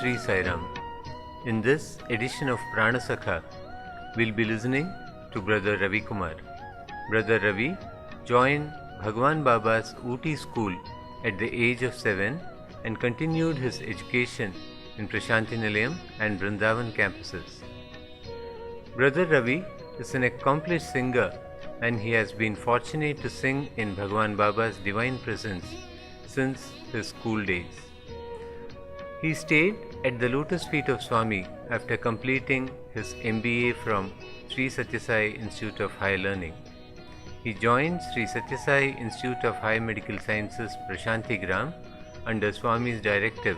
Sri Sai Ram. In this edition of Pranasakha, we'll be listening to Brother Ravi Kumar. Brother Ravi joined Bhagwan Baba's Ooty school at the age of 7 and continued his education in Prashanti Nilayam and Vrindavan campuses. Brother Ravi is an accomplished singer and he has been fortunate to sing in Bhagwan Baba's divine presence since his school days. He stayed at the lotus feet of Swami after completing his MBA from Sri Sathya Sai Institute of Higher Learning. He joined Sri Sathya Sai Institute of Higher Medical Sciences Prashanti Gram under Swami's directive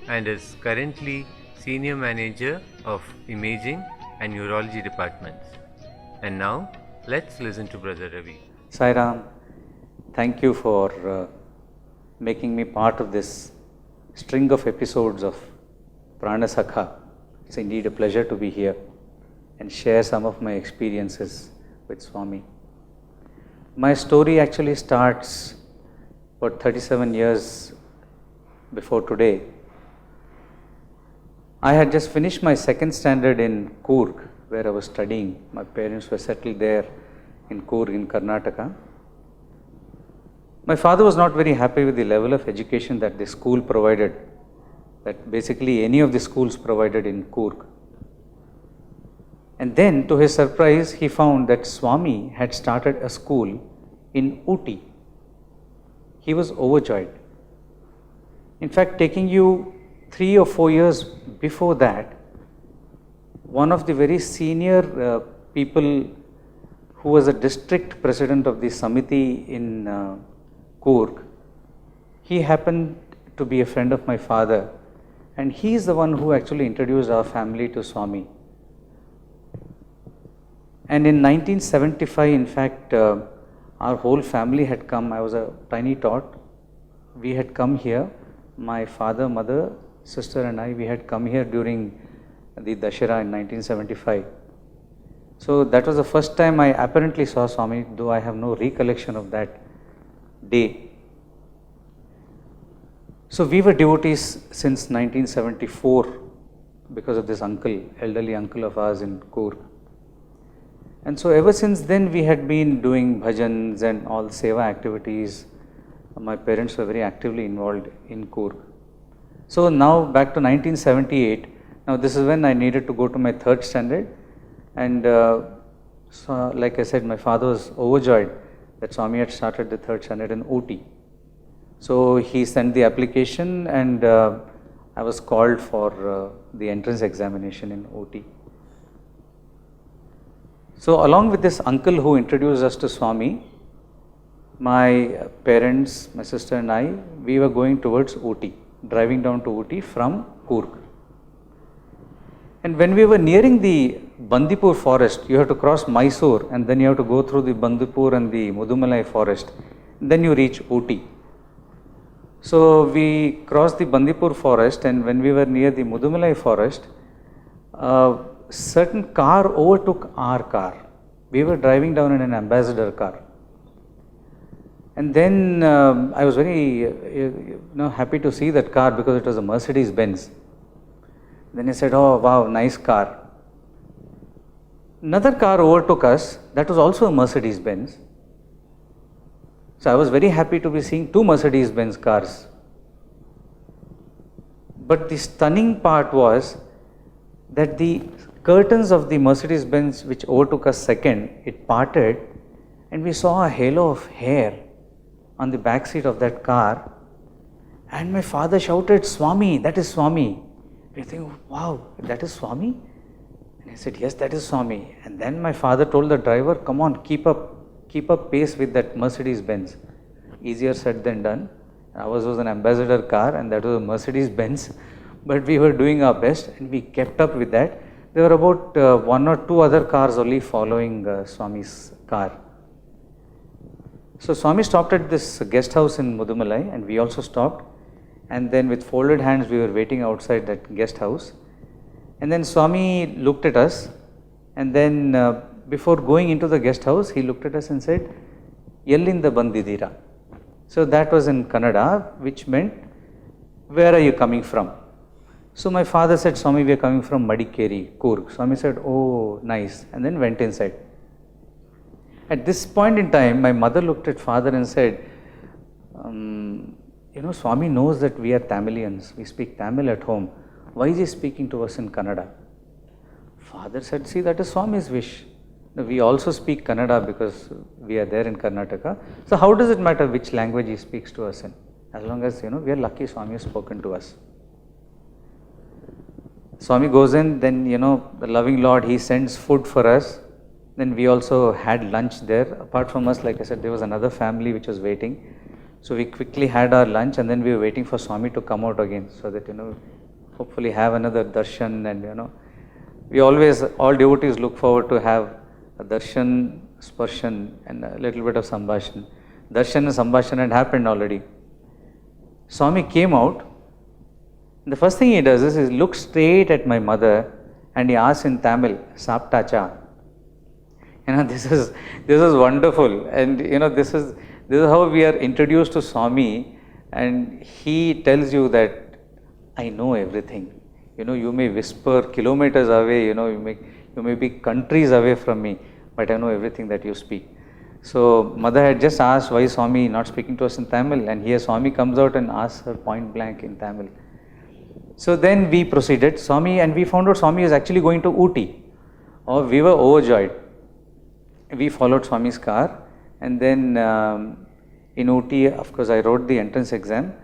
and is currently Senior Manager of Imaging and Neurology Departments. And now, let's listen to Brother Ravi. Sai Ram, thank you for making me part of this string of episodes of Pranasakha. It's indeed a pleasure to be here and share some of my experiences with Swami. My story actually starts about 37 years before today. I had just finished my second standard in Coorg, where I was studying. My parents were settled there in Coorg in Karnataka. My father was not very happy with the level of education that the school provided, that basically any of the schools provided in Coorg. And then, to his surprise, he found that Swami had started a school in Ooty. He was overjoyed. In fact, taking you 3 or 4 years before that, one of the very senior people who was a district president of the Samiti in Coorg, he happened to be a friend of my father, and he is the one who actually introduced our family to Swami. And in 1975, in fact, our whole family had come. I was a tiny tot. We had come here, my father, mother, sister and I, we had come here during the Dashera in 1975. So that was the first time I apparently saw Swami, though I have no recollection of that day. So we were devotees since 1974 because of this uncle, elderly uncle of ours in Coorg. And so ever since then we had been doing bhajans and all seva activities. My parents were very actively involved in Coorg. So now back to 1978, now this is when I needed to go to my third standard, and so like I said, my father was overjoyed that Swami had started the third standard in Ooty. So he sent the application and I was called for the entrance examination in Ooty. So along with this uncle who introduced us to Swami, my parents, my sister and I, we were going towards Ooty, driving down to Ooty from Coorg. And when we were nearing the Bandipur forest, you have to cross Mysore and then you have to go through the Bandipur and the Mudumalai forest, then you reach Ooty. So we crossed the Bandipur forest, and when we were near the Mudumalai forest, a certain car overtook our car. We were driving down in an ambassador car. And then I was very happy to see that car because it was a Mercedes Benz. Then he said, "Oh wow, nice car." Another car overtook us, that was also a Mercedes Benz. So I was very happy to be seeing 2 Mercedes Benz cars. But the stunning part was that the curtains of the Mercedes Benz which overtook us second, it parted and we saw a halo of hair on the back seat of that car, and my father shouted, "Swami, that is Swami." We think, "Wow, that is Swami?" And I said, "Yes, that is Swami." And then my father told the driver, "Come on, keep up pace with that Mercedes Benz." Easier said than done. Ours was an ambassador car and that was a Mercedes Benz, but we were doing our best and we kept up with that. There were about 1 or 2 other cars only following Swami's car. So Swami stopped at this guest house in Mudumalai and we also stopped, and then with folded hands we were waiting outside that guest house. And then Swami looked at us, and then before going into the guest house he looked at us and said, "Yellinda bandidira." So that was in Kannada, which meant, "Where are you coming from?" So my father said, Swami, we are coming from Madikeri, Coorg. Swami said, oh, nice, and then went inside. At this point in time, my mother looked at father and said, Swami knows that we are Tamilians, we speak Tamil at home. Why is he speaking to us in Kannada? Father said, see, that is Swami's wish. We also speak Kannada because we are there in Karnataka. So how does it matter which language he speaks to us in? As long as, we are lucky Swami has spoken to us. Swami goes in, then, the loving Lord, he sends food for us. Then we also had lunch there. Apart from us, like I said, there was another family which was waiting. So we quickly had our lunch and then we were waiting for Swami to come out again so that, hopefully have another darshan and, we always, all devotees look forward to have a darshan, sparshan and a little bit of sambhashan. Darshan and sambhashan had happened already. Swami came out. The first thing he does is he looks straight at my mother and he asks in Tamil, Sapta cha? This is wonderful, and this is how we are introduced to Swami, and he tells you that I know everything. You may whisper kilometers away, you may be countries away from me, but I know everything that you speak. So mother had just asked why Swami not speaking to us in Tamil, and here Swami comes out and asks her point blank in Tamil. So then we proceeded, Swami, and we found out Swami is actually going to Ooty. Oh, we were overjoyed. We followed Swami's car, and then in Ooty, of course, I wrote the entrance exam.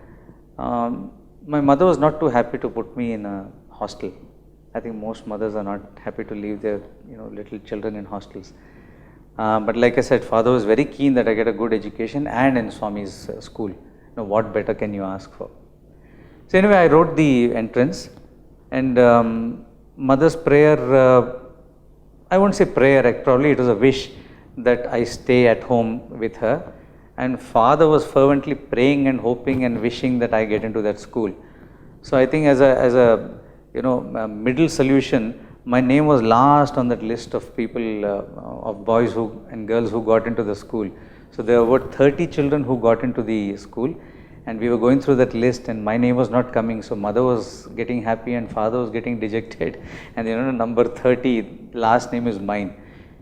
My mother was not too happy to put me in a hostel. I think most mothers are not happy to leave their little children in hostels. But like I said, father was very keen that I get a good education and in Swami's school. What better can you ask for? So anyway, I wrote the entrance, and mother's prayer, I won't say prayer, probably it was a wish that I stay at home with her, and father was fervently praying and hoping and wishing that I get into that school. So I think as a middle solution, my name was last on that list of people, of boys and girls who got into the school. So there were about 30 children who got into the school, and we were going through that list and my name was not coming. So mother was getting happy and father was getting dejected, and number 30, last name is mine,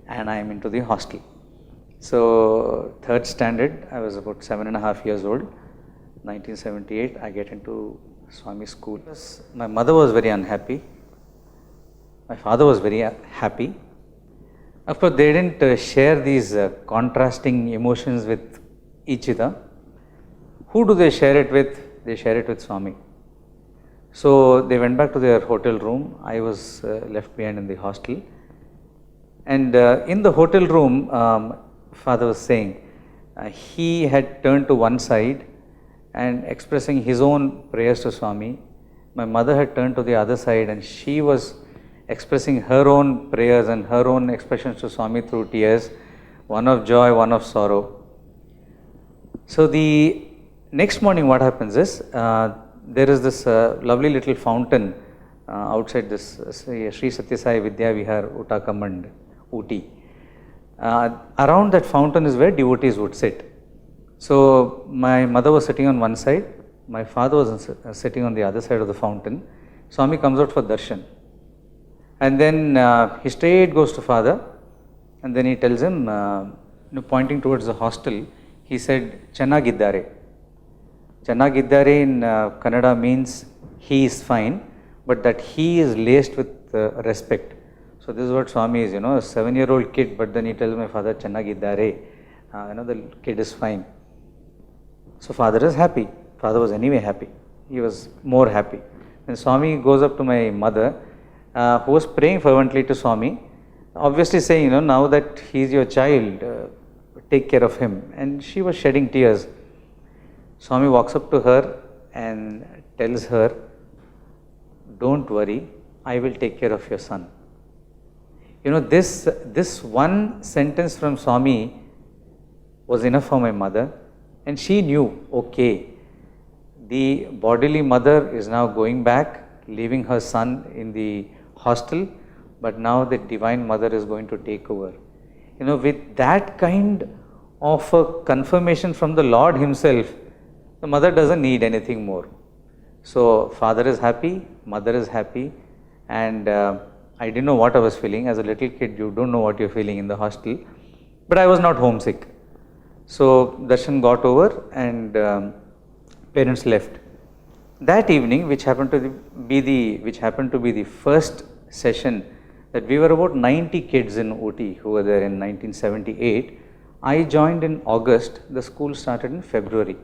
and I am into the hostel. So third standard, I was about 7.5 years old, 1978, I get into Swami school. My mother was very unhappy. My father was very happy. Of course, they didn't share these contrasting emotions with each other. Who do they share it with? They share it with Swami. So they went back to their hotel room. I was left behind in the hostel. And in the hotel room, father was saying, he had turned to one side and expressing his own prayers to Swami. My mother had turned to the other side and she was expressing her own prayers and her own expressions to Swami through tears, one of joy, one of sorrow. So the next morning what happens is, there is this lovely little fountain outside this Sri Satya Sai Vidya Vihar, Uttakamand, Ooty. Around that fountain is where devotees would sit. So my mother was sitting on one side, my father was sitting on the other side of the fountain. Swami comes out for darshan. And then he straight goes to father, and then he tells him, pointing towards the hostel, he said, Channagiddare. Channagiddare in Kannada means he is fine, but that he is laced with respect. So this is what Swami is, a 7-year-old kid, but then he tells my father, Channagiddare, the kid is fine. So father is happy. Father was anyway happy. He was more happy. Then Swami goes up to my mother, who was praying fervently to Swami, obviously saying, now that he is your child, take care of him. And she was shedding tears. Swami walks up to her and tells her, don't worry, I will take care of your son. This one sentence from Swami was enough for my mother, and she knew, okay, the bodily mother is now going back, leaving her son in the hostel, but now the Divine Mother is going to take over. With that kind of a confirmation from the Lord Himself, the mother doesn't need anything more. So father is happy, mother is happy, and I didn't know what I was feeling. As a little kid, you don't know what you're feeling in the hostel, but I was not homesick. So darshan got over, and parents left. That evening, which happened to be the first session, that we were about 90 kids in OT who were there in 1978. I joined in August. The school started in February.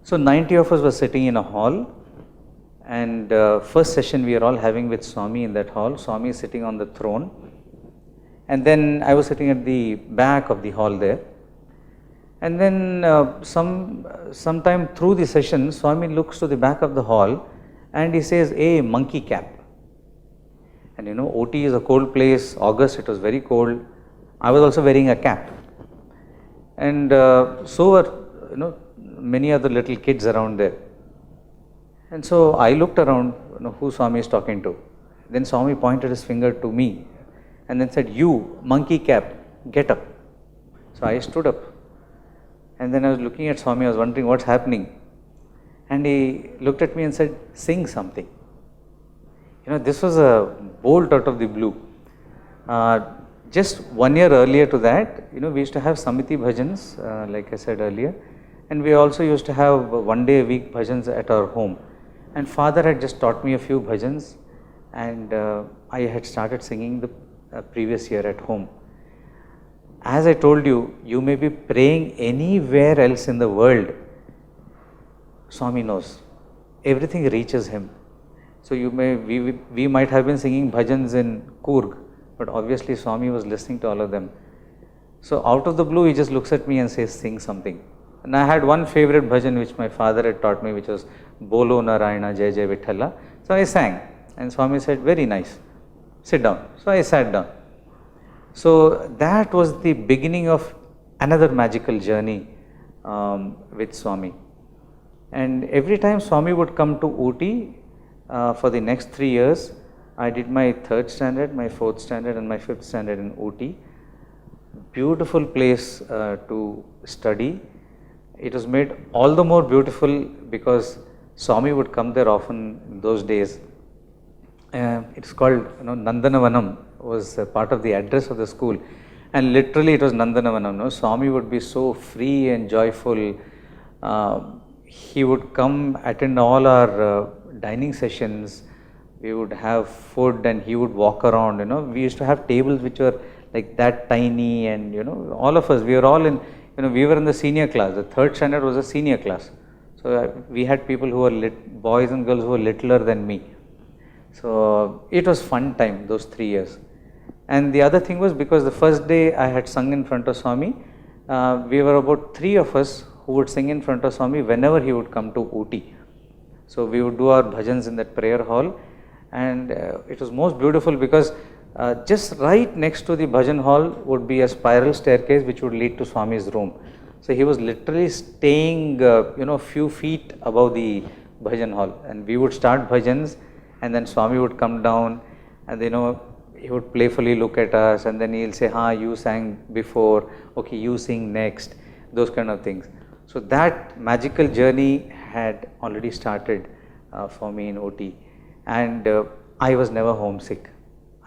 So 90 of us were sitting in a hall, and first session we are all having with Swami in that hall. Swami is sitting on the throne, and then I was sitting at the back of the hall there. And then sometime through the session, Swami looks to the back of the hall and he says, "Hey, monkey cap." And you know, OT is a cold place. August, it was very cold. I was also wearing a cap, and so were many other little kids around there. And so I looked around, who Swami is talking to. Then Swami pointed his finger to me, and then said, "You, monkey cap, get up." So I stood up. And then I was looking at Swami, I was wondering what's happening. And he looked at me and said, "Sing something." This was a bolt out of the blue. Just 1 year earlier to that, we used to have Samiti bhajans, like I said earlier. And we also used to have 1 day a week bhajans at our home. And father had just taught me a few bhajans, and I had started singing the previous year at home. As I told you, you may be praying anywhere else in the world. Swami knows. Everything reaches him. So we might have been singing bhajans in Coorg, but obviously Swami was listening to all of them. So out of the blue, he just looks at me and says, "Sing something." And I had one favorite bhajan which my father had taught me, which was "Bolo Narayana Jai Jai Vithala." So I sang, and Swami said, "Very nice, sit down." So I sat down. So that was the beginning of another magical journey with Swami. And every time Swami would come to Ooty for the next 3 years, I did my 3rd standard, my 4th standard and my 5th standard in Ooty. Beautiful place to study. It was made all the more beautiful because Swami would come there often in those days. It's called Nandanavanam, was part of the address of the school, and literally it was Nandanavanam. Swami would be so free and joyful. He would come attend all our dining sessions. We would have food and he would walk around. We used to have tables which were like that tiny, and all of us, we were all in, we were in the senior class. The 3rd standard was a senior class. So we had people who were boys and girls who were littler than me. So it was fun time, those 3 years. And the other thing was, because the first day I had sung in front of Swami, we were about 3 of us who would sing in front of Swami whenever he would come to Ooty. So we would do our bhajans in that prayer hall, and it was most beautiful because just right next to the bhajan hall would be a spiral staircase which would lead to Swami's room. So he was literally staying a few feet above the bhajan hall, and we would start bhajans, and then Swami would come down, and he would playfully look at us, and then he'll say, "Ha, you sang before, okay, you sing next," those kind of things. So that magical journey had already started for me in OT, and I was never homesick.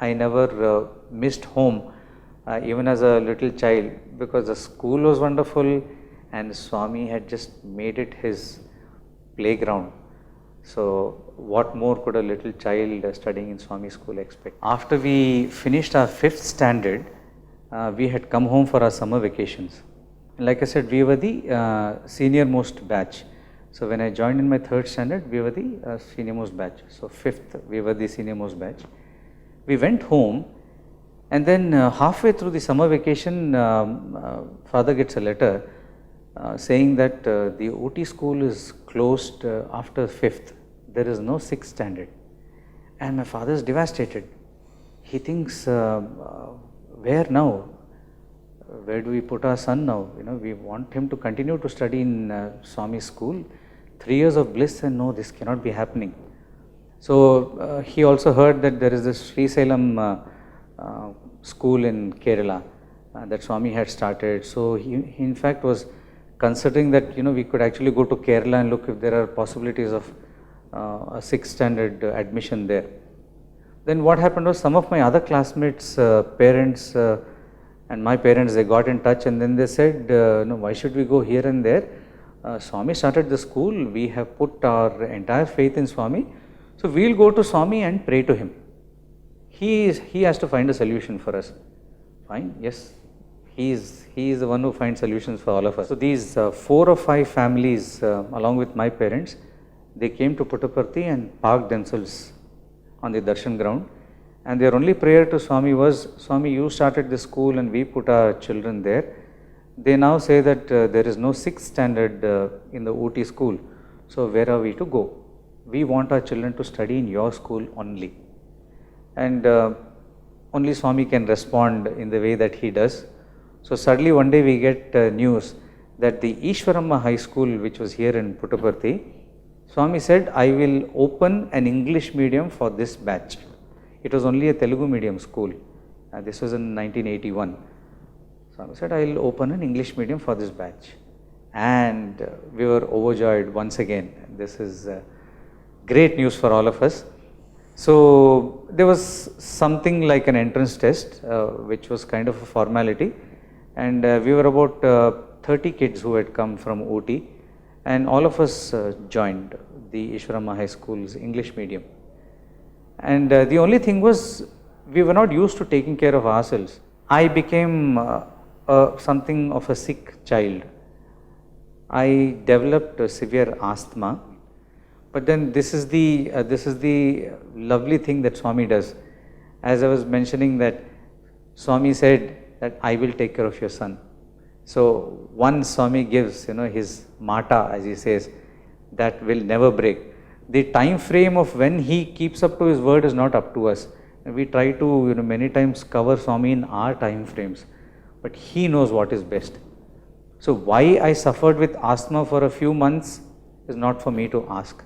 I never missed home, even as a little child, because the school was wonderful and Swami had just made it his playground. So what more could a little child studying in Swami school expect? After we finished our 5th standard, we had come home for our summer vacations. And like I said, we were the senior most batch. So when I joined in my 3rd standard, we were the senior most batch. So 5th, we were the senior most batch. We went home, and then halfway through the summer vacation, father gets a letter saying that the OT school is closed after 5th. There is no 6th standard. And my father is devastated. He thinks, where now? Where do we put our son now? We want him to continue to study in Swami school. 3 years of bliss, and no, this cannot be happening. So he also heard that there is this Sri Salem school in Kerala that Swami had started. So he in fact was considering that we could actually go to Kerala and look if there are possibilities of a 6th standard admission there. Then what happened was some of my other classmates, parents and my parents, they got in touch and then they said, no, why should we go here and there? Swami started the school, we have put our entire faith in Swami, so we'll go to Swami and pray to him. He has to find a solution for us. Fine, yes, he is the one who finds solutions for all of us. So these 4 or 5 families along with my parents, they came to Puttaparthi and parked themselves on the darshan ground, and their only prayer to Swami was, Swami, you started this school and we put our children there. They now say that there is no 6th standard in the Ooty school, so where are we to go? We want our children to study in your school only. And only Swami can respond in the way that he does. So suddenly one day we get news that the Ishwaramma High School, which was here in Puttaparthi, Swami said, I will open an English medium for this batch. It was only a Telugu medium school. This was in 1981. Swami said, I will open an English medium for this batch. And we were overjoyed once again. This is great news for all of us. So there was something like an entrance test, which was kind of a formality. And we were about 30 kids who had come from Ooty. And all of us joined the Ishwaramma High School's English medium. And the only thing was, we were not used to taking care of ourselves. I became something of a sick child. I developed a severe asthma. But then this is the lovely thing that Swami does. As I was mentioning that Swami said that I will take care of your son. So once Swami gives, his mata, as he says, that will never break. The time frame of when he keeps up to his word is not up to us. We try to, many times cover Swami in our time frames, but he knows what is best. So why I suffered with asthma for a few months is not for me to ask.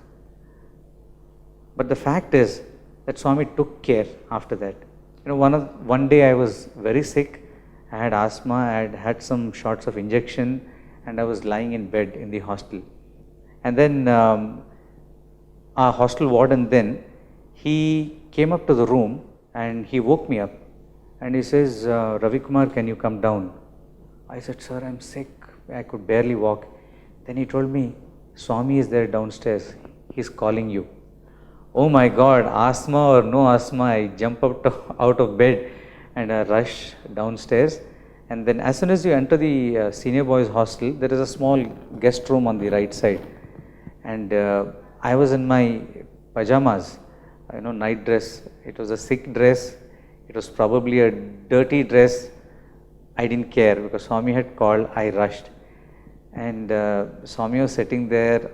But the fact is that Swami took care after that. One day I was very sick. I had asthma, I had had some shots of injection, and I was lying in bed in the hostel. And then our hostel warden then, he came up to the room and he woke me up and he says, Ravi Kumar, can you come down? I said, sir, I'm sick. I could barely walk. Then he told me, Swami is there downstairs. He's calling you. Oh my God, asthma or no asthma, I jump out of bed and I rush downstairs. And then as soon as you enter the senior boys hostel, there is a small guest room on the right side. And I was in my pajamas, night dress. It was a sick dress. It was probably a dirty dress. I didn't care because Swami had called, I rushed. And Swami was sitting there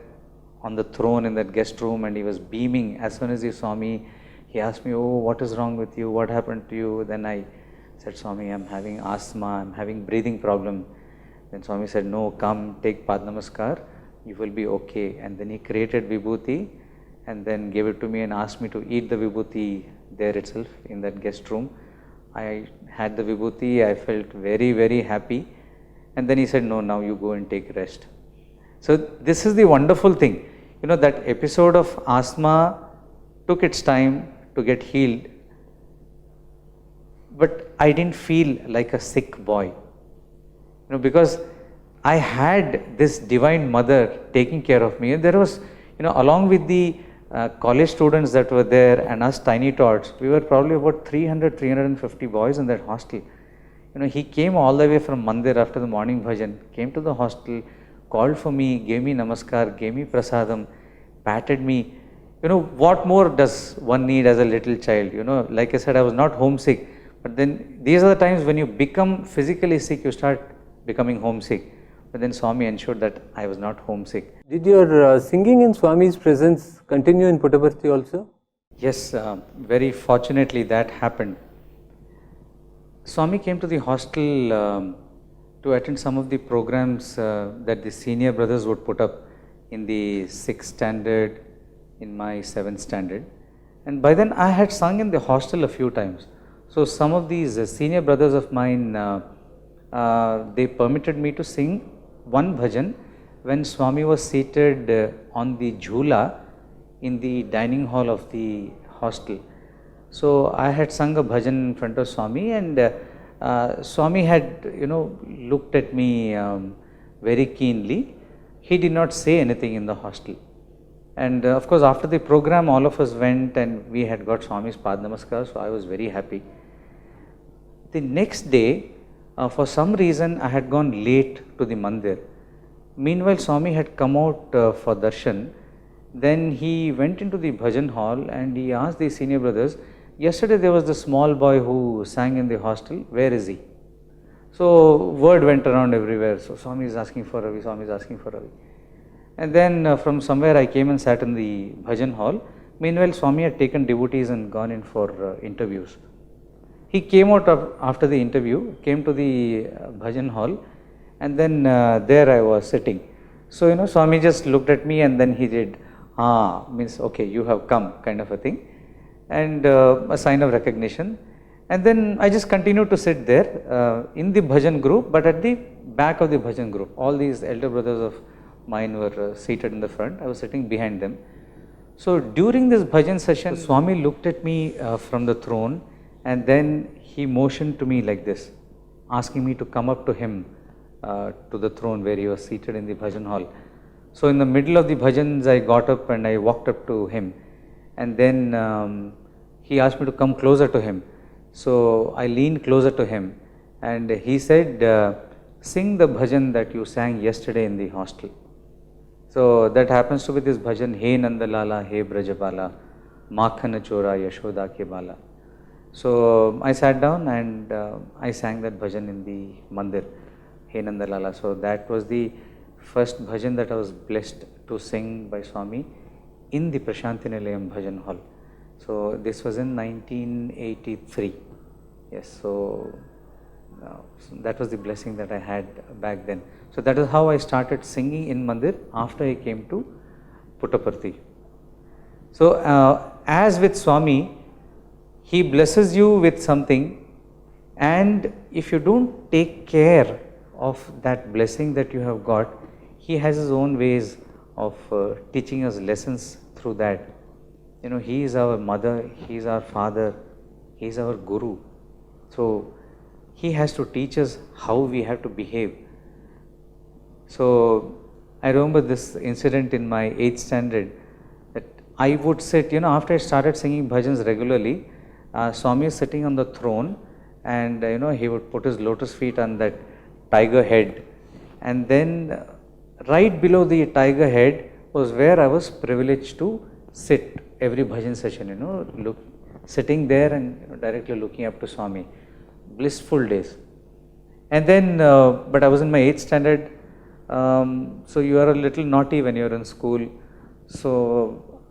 on the throne in that guest room and he was beaming. As soon as he saw me, he asked me, oh, what is wrong with you? What happened to you? Then I said, Swami, I'm having asthma, I'm having breathing problem. Then Swami said, no, come, take Pad Namaskar, you will be okay. And then he created Vibhuti and then gave it to me and asked me to eat the Vibhuti there itself in that guest room. I had the Vibhuti, I felt very, very happy. And then he said, no, now you go and take rest. So this is the wonderful thing. That episode of asthma took its time to get healed. But I didn't feel like a sick boy. Because I had this divine mother taking care of me. And there was, along with the college students that were there and us tiny tots, we were probably about 350 boys in that hostel. He came all the way from Mandir after the morning bhajan, came to the hostel, called for me, gave me namaskar, gave me prasadam, patted me. What more does one need as a little child? Like I said, I was not homesick. But then these are the times when you become physically sick, you start becoming homesick. But then Swami ensured that I was not homesick. Did your singing in Swami's presence continue in Puttaparthi also? Yes, very fortunately that happened. Swami came to the hostel to attend some of the programs that the senior brothers would put up in the 6th standard, in my 7th standard. And by then I had sung in the hostel a few times. So some of these senior brothers of mine, they permitted me to sing one bhajan when Swami was seated on the jhula in the dining hall of the hostel. So I had sung a bhajan in front of Swami, and Swami had looked at me very keenly. He did not say anything in the hostel. And of course, after the program, all of us went and we had got Swami's Pad Namaskar, so I was very happy. The next day, for some reason, I had gone late to the mandir. Meanwhile, Swami had come out for darshan. Then he went into the bhajan hall and he asked the senior brothers, yesterday there was the small boy who sang in the hostel, where is he? So word went around everywhere. So Swami is asking for Ravi, Swami is asking for Ravi. And then from somewhere I came and sat in the bhajan hall. Meanwhile, Swami had taken devotees and gone in for interviews. He came out after the interview, came to the bhajan hall, and then there I was sitting. So Swami just looked at me and then he did, means okay, you have come, kind of a thing, and a sign of recognition. And then I just continued to sit there in the bhajan group, but at the back of the bhajan group. All these elder brothers of mine were seated in the front. I was sitting behind them. So during this bhajan session, Swami looked at me from the throne, and then he motioned to me like this, asking me to come up to him to the throne where he was seated in the bhajan hall. So in the middle of the bhajans, I got up and I walked up to him, and then he asked me to come closer to him. So I leaned closer to him and he said, sing the bhajan that you sang yesterday in the hostel. So that happens to be this bhajan, He Nandalala, He Brajabala, Makhana Chora, Yashoda Ke Bala. So I sat down and I sang that bhajan in the mandir, He Nandalala. So that was the first bhajan that I was blessed to sing by Swami in the Prashanti Nilayam bhajan hall. So this was in 1983. Yes, so that was the blessing that I had back then. So that is how I started singing in mandir after I came to Puttaparthi. So as with Swami, he blesses you with something, and if you don't take care of that blessing that you have got, he has his own ways of teaching us lessons through that. He is our mother, he is our father, he is our guru. So he has to teach us how we have to behave. So I remember this incident in my 8th standard, that I would sit, after I started singing bhajans regularly, Swami is sitting on the throne, and he would put his lotus feet on that tiger head, and then right below the tiger head was where I was privileged to sit every bhajan session, sitting there and directly looking up to Swami. Blissful days. And then, but I was in my 8th standard, so you are a little naughty when you are in school. So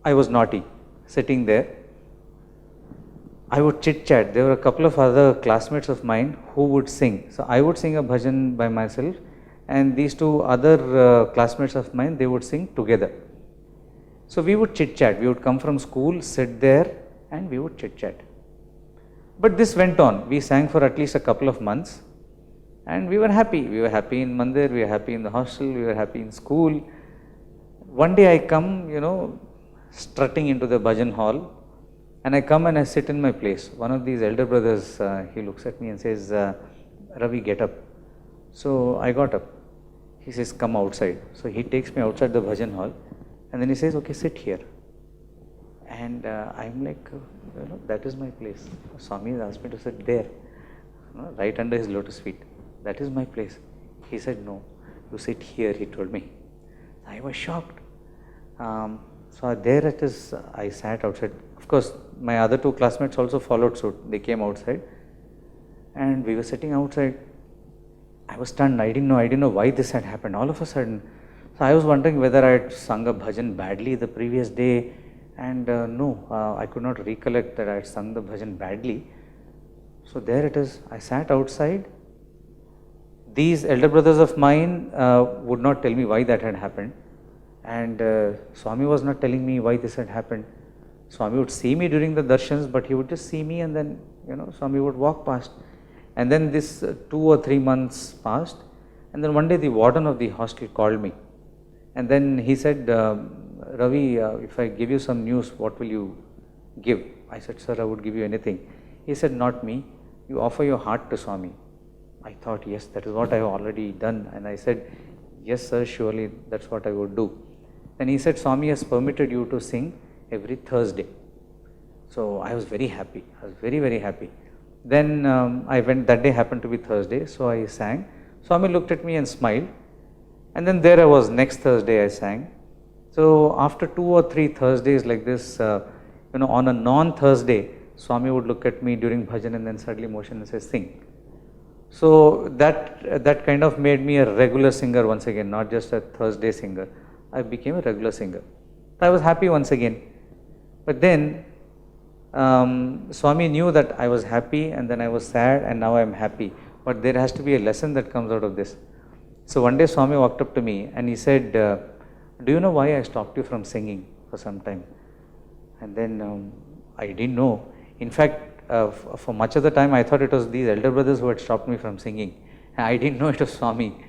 I was naughty, sitting there. I would chit chat. There were a couple of other classmates of mine who would sing. So I would sing a bhajan by myself, and these two other classmates of mine, they would sing together. So we would chit chat. We would come from school, sit there, and we would chit chat. But this went on. We sang for at least a couple of months, and we were happy. We were happy in mandir, we were happy in the hostel, we were happy in school. One day I come, strutting into the bhajan hall, and I come and I sit in my place. One of these elder brothers, he looks at me and says, Ravi, get up. So I got up. He says, come outside. So he takes me outside the bhajan hall, and then he says, okay, sit here. And I'm like, that is my place. Swami has asked me to sit there, right under his lotus feet. That is my place. He said, no, you sit here, he told me. I was shocked. So there it is, I sat outside. Of course, my other two classmates also followed suit. They came outside, and we were sitting outside. I was stunned. I didn't know why this had happened. All of a sudden, so I was wondering whether I had sung a bhajan badly the previous day, and no, I could not recollect that I had sung the bhajan badly. So there it is. I sat outside. These elder brothers of mine would not tell me why that had happened, and Swami was not telling me why this had happened. Swami would see me during the darshans, but he would just see me, and then Swami would walk past. And then this 2 or 3 months passed, and then one day the warden of the hostel called me, and then he said, Ravi, if I give you some news, what will you give? I said, sir, I would give you anything. He said, not me, you offer your heart to Swami. I thought, yes, that is what I have already done. And I said, yes, sir, surely that's what I would do. Then he said, Swami has permitted you to sing every Thursday. So I was very happy. I was very, very happy. Then I went, that day happened to be Thursday, so I sang. Swami looked at me and smiled. And then there I was, next Thursday I sang. So after 2 or 3 Thursdays like this, on a non-Thursday, Swami would look at me during bhajan and then suddenly motion and say, sing. So that kind of made me a regular singer once again, not just a Thursday singer. I became a regular singer. I was happy once again. But then Swami knew that I was happy and then I was sad and now I am happy. But there has to be a lesson that comes out of this. So one day Swami walked up to me and he said, do you know why I stopped you from singing for some time? And then I didn't know. In fact, for much of the time I thought it was these elder brothers who had stopped me from singing. And I didn't know it was Swami.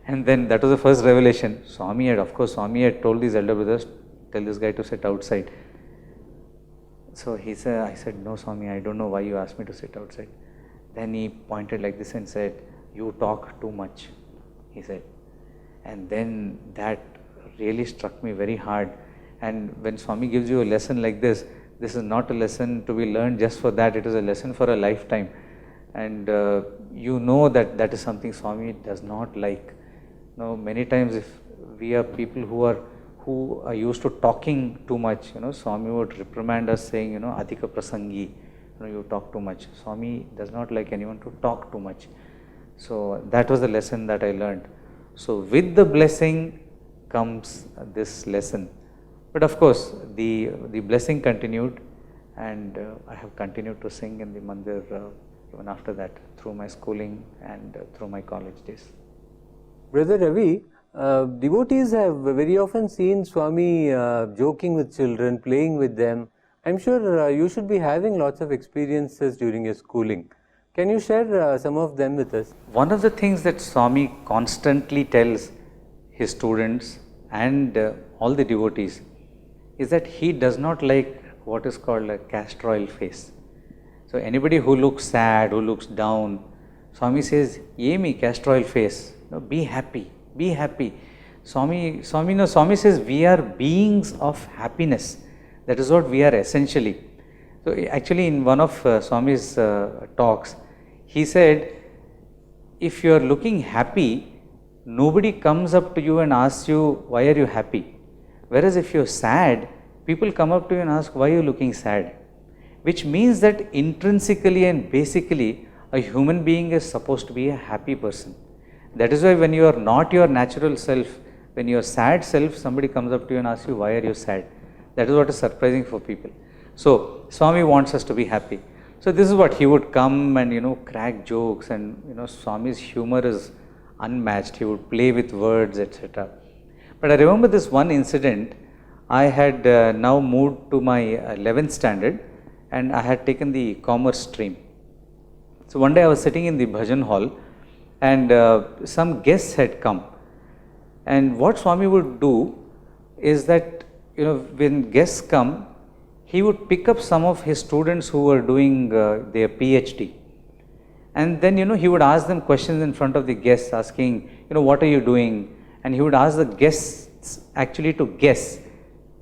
And then that was the first revelation. Swami had told these elder brothers, tell this guy to sit outside. So I said, no Swami, I don't know why you asked me to sit outside. Then he pointed like this and said, you talk too much, he said. And then that really struck me very hard. And when Swami gives you a lesson like this is not a lesson to be learned just for that, it is a lesson for a lifetime. And you know that is something Swami does not like. Many times if we are people who are used to talking too much, Swami would reprimand us saying, adhika prasangi, you talk too much. Swami does not like anyone to talk too much. So that was the lesson that I learned. So with the blessing comes this lesson. But of course, the blessing continued, and I have continued to sing in the mandir even after that, through my schooling and through my college days. Brother Ravi, devotees have very often seen Swami joking with children, playing with them. I'm sure you should be having lots of experiences during your schooling. Can you share some of them with us? One of the things that Swami constantly tells his students and all the devotees is that he does not like what is called a castor oil face. So anybody who looks sad, who looks down, Swami says, Yemi castor oil face, be happy, be happy. Swami says we are beings of happiness. That is what we are essentially. So actually in one of Swami's talks, he said, if you are looking happy, nobody comes up to you and asks you, why are you happy? Whereas if you are sad, people come up to you and ask, why are you looking sad? Which means that intrinsically and basically, a human being is supposed to be a happy person. That is why when you are not your natural self, when you are sad self, somebody comes up to you and asks you, why are you sad? That is what is surprising for people. So Swami wants us to be happy. So this is what he would come and crack jokes, and Swami's humor is unmatched. He would play with words, etc. But I remember this one incident. I had now moved to my 11th standard and I had taken the commerce stream. So one day I was sitting in the bhajan hall and some guests had come. And what Swami would do is that, when guests come, he would pick up some of his students who were doing their PhD. And then, he would ask them questions in front of the guests, asking, what are you doing? And he would ask the guests actually to guess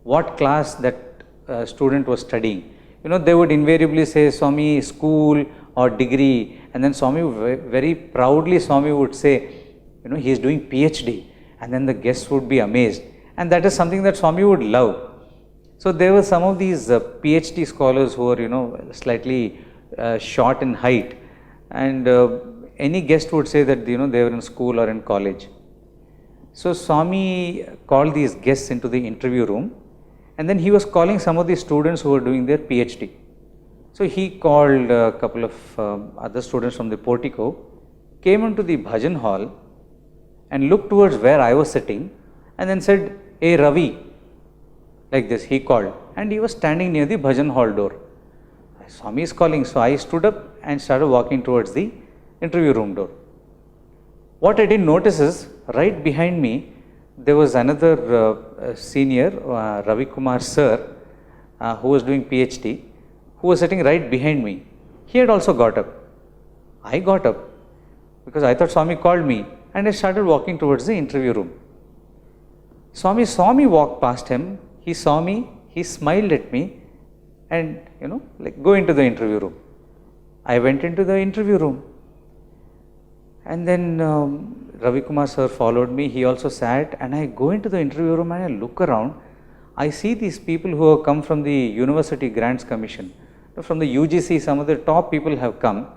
what class that student was studying. They would invariably say, Swami, school or degree. And then Swami, very proudly, Swami would say, he is doing PhD. And then the guests would be amazed. And that is something that Swami would love. So there were some of these PhD scholars who were, slightly short in height. And any guest would say that, they were in school or in college. So Swami called these guests into the interview room. And then he was calling some of the students who were doing their PhD. So he called a couple of other students from the portico, came into the bhajan hall and looked towards where I was sitting and then said, hey Ravi, like this he called, and he was standing near the bhajan hall door. Swami is calling, so I stood up and started walking towards the interview room door. What I didn't notice is, right behind me, there was another senior, Ravi Kumar sir, who was doing PhD, who was sitting right behind me. He had also got up. I got up because I thought Swami called me, and I started walking towards the interview room. Swami saw me walk past him. He saw me, he smiled at me, and like, go into the interview room. I went into the interview room, and then Ravi Kumar sir followed me. He also sat, and I go into the interview room and I look around. I see these people who have come from the University Grants Commission, from the UGC. Some of the top people have come,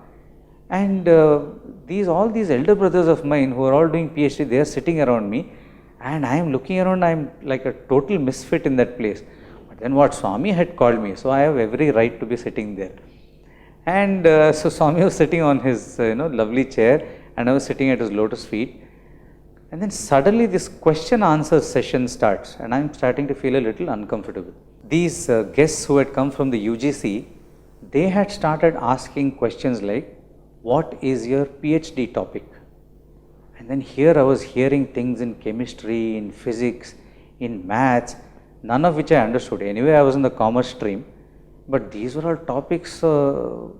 and all these elder brothers of mine who are all doing PhD, they are sitting around me, and I am looking around. I am like a total misfit in that place. But then what, Swami had called me, so I have every right to be sitting there. And so Swami was sitting on his lovely chair, and I was sitting at his lotus feet. And then suddenly this question answer session starts, and I am starting to feel a little uncomfortable. These guests who had come from the UGC, they had started asking questions like, what is your PhD topic? And then here I was hearing things in chemistry, in physics, in maths, none of which I understood. Anyway, I was in the commerce stream, but these were all topics of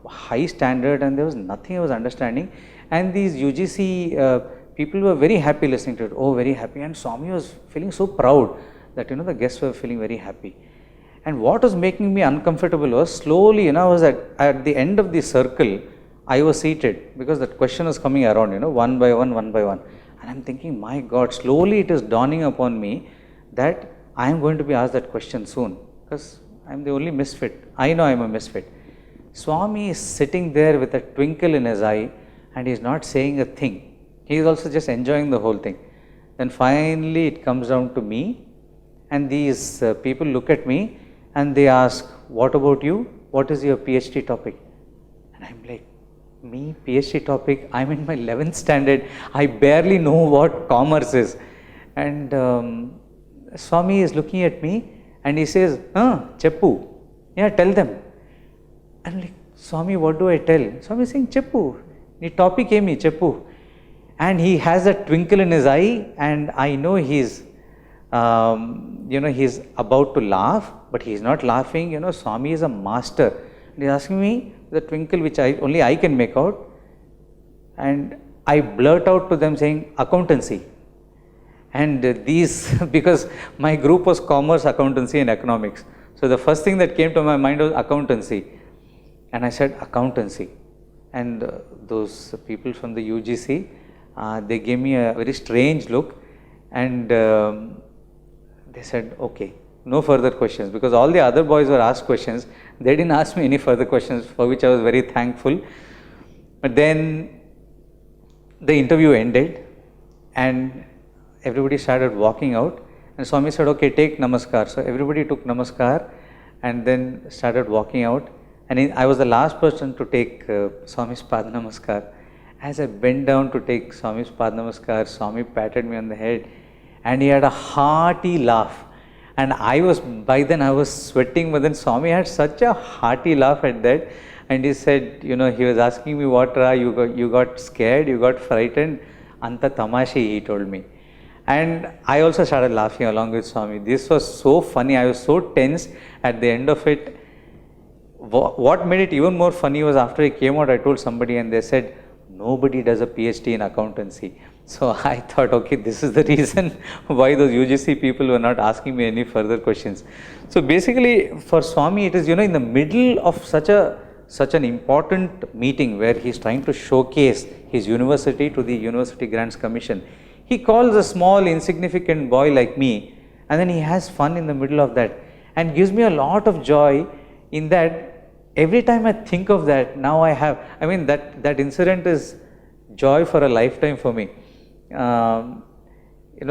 high standard, and there was nothing I was understanding. And these UGC people were very happy listening to it. Oh, very happy. And Swami was feeling so proud that the guests were feeling very happy. And what was making me uncomfortable was, slowly, I was at the end of the circle. I was seated because that question was coming around, one by one. And I'm thinking, my God, slowly it is dawning upon me that I am going to be asked that question soon, because I am the only misfit. I know I am a misfit. Swami is sitting there with a twinkle in his eye, and he is not saying a thing. He is also just enjoying the whole thing. Then finally it comes down to me, and these people look at me and they ask, what about you? What is your PhD topic? And I'm like, me, PhD topic? I'm in my 11th standard. I barely know what commerce is. And Swami is looking at me and he says, Cheppu. Yeah, tell them. I'm like, Swami, what do I tell? Swami is saying, Cheppu. Ni topic emi, Cheppu. And he has a twinkle in his eye, and I know he's he's about to laugh, but he's not laughing. Swami is a master. And he's asking me the twinkle which only I can make out, and I blurt out to them saying, accountancy. And these, because my group was commerce, accountancy and economics. So the first thing that came to my mind was accountancy. And I said, accountancy. And those people from the UGC, they gave me a very strange look, and they said, okay, no further questions, because all the other boys were asked questions. They didn't ask me any further questions, for which I was very thankful. But then the interview ended and everybody started walking out, and Swami said, okay, take namaskar. So everybody took namaskar and then started walking out, and I was the last person to take Swami's Pada Namaskar. As I bent down to take Swami's Pada Namaskar, Swami patted me on the head and he had a hearty laugh. And by then I was sweating, but then Swami had such a hearty laugh at that. And he said, he was asking me, what you got scared, you got frightened. Anta tamashi, he told me. And I also started laughing along with Swami. This was so funny. I was so tense at the end of it. What made it even more funny was, after I came out, I told somebody and they said, nobody does a PhD in accountancy. So I thought, okay, this is the reason why those UGC people were not asking me any further questions. So basically for Swami, it is, in the middle of such an important meeting where he is trying to showcase his university to the University Grants Commission. He calls a small insignificant boy like me, and then he has fun in the middle of that, and gives me a lot of joy in that. Every time I think of that, now that incident is joy for a lifetime for me.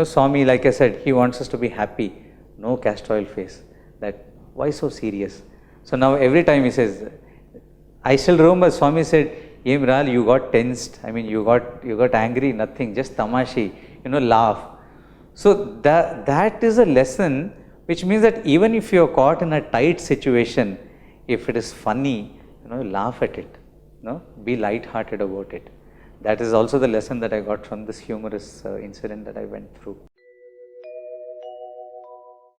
Swami, like I said, he wants us to be happy, no castor oil face. That, why so serious? So now every time he says, I still remember Swami said, Imral, you got tensed, you got angry, nothing, just tamashi, laugh. So that is a lesson, which means that even if you are caught in a tight situation, if it is funny, laugh at it, be light-hearted about it. that is also the lesson that I got from this humorous incident that I went through.